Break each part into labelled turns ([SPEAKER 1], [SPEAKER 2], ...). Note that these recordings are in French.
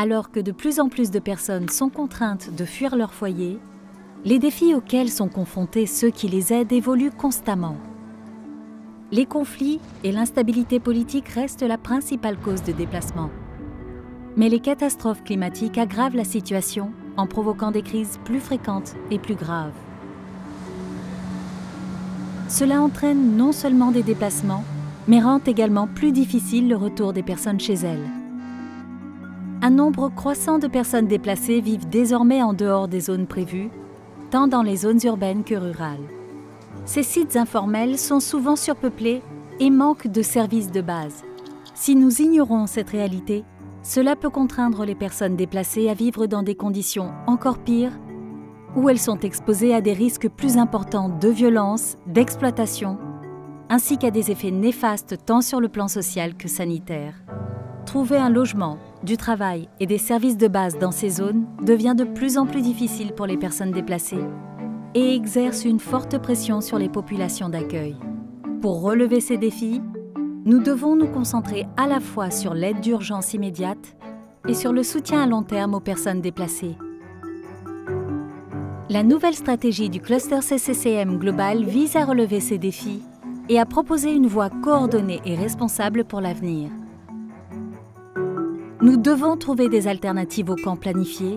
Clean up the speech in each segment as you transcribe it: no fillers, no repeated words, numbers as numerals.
[SPEAKER 1] Alors que de plus en plus de personnes sont contraintes de fuir leur foyer, les défis auxquels sont confrontés ceux qui les aident évoluent constamment. Les conflits et l'instabilité politique restent la principale cause de déplacement. Mais les catastrophes climatiques aggravent la situation en provoquant des crises plus fréquentes et plus graves. Cela entraîne non seulement des déplacements, mais rend également plus difficile le retour des personnes chez elles. Un nombre croissant de personnes déplacées vivent désormais en dehors des zones prévues, tant dans les zones urbaines que rurales. Ces sites informels sont souvent surpeuplés et manquent de services de base. Si nous ignorons cette réalité, cela peut contraindre les personnes déplacées à vivre dans des conditions encore pires, où elles sont exposées à des risques plus importants de violence, d'exploitation, ainsi qu'à des effets néfastes tant sur le plan social que sanitaire. Trouver un logement, du travail et des services de base dans ces zones devient de plus en plus difficile pour les personnes déplacées et exerce une forte pression sur les populations d'accueil. Pour relever ces défis, nous devons nous concentrer à la fois sur l'aide d'urgence immédiate et sur le soutien à long terme aux personnes déplacées. La nouvelle stratégie du cluster CCCM Global vise à relever ces défis et à proposer une voie coordonnée et responsable pour l'avenir. Nous devons trouver des alternatives aux camps planifiés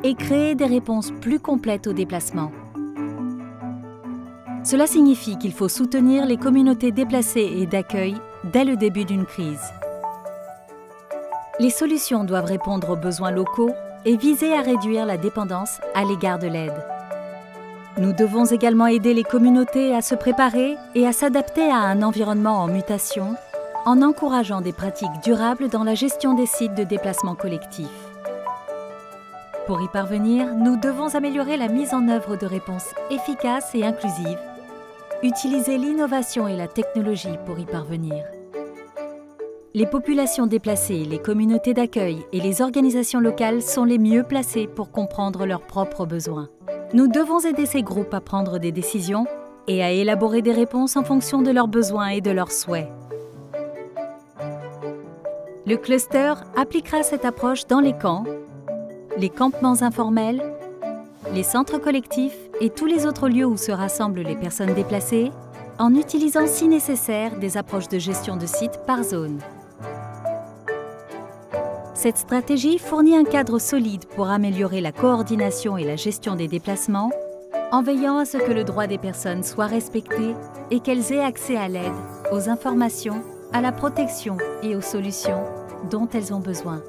[SPEAKER 1] et créer des réponses plus complètes aux déplacements. Cela signifie qu'il faut soutenir les communautés déplacées et d'accueil dès le début d'une crise. Les solutions doivent répondre aux besoins locaux et viser à réduire la dépendance à l'égard de l'aide. Nous devons également aider les communautés à se préparer et à s'adapter à un environnement en mutation en encourageant des pratiques durables dans la gestion des sites de déplacement collectif. Pour y parvenir, nous devons améliorer la mise en œuvre de réponses efficaces et inclusives, utiliser l'innovation et la technologie pour y parvenir. Les populations déplacées, les communautés d'accueil et les organisations locales sont les mieux placées pour comprendre leurs propres besoins. Nous devons aider ces groupes à prendre des décisions et à élaborer des réponses en fonction de leurs besoins et de leurs souhaits. Le cluster appliquera cette approche dans les camps, les campements informels, les centres collectifs et tous les autres lieux où se rassemblent les personnes déplacées, en utilisant si nécessaire des approches de gestion de sites par zone. Cette stratégie fournit un cadre solide pour améliorer la coordination et la gestion des déplacements, en veillant à ce que le droit des personnes soit respecté et qu'elles aient accès à l'aide, aux informations, à la protection et aux solutions dont elles ont besoin.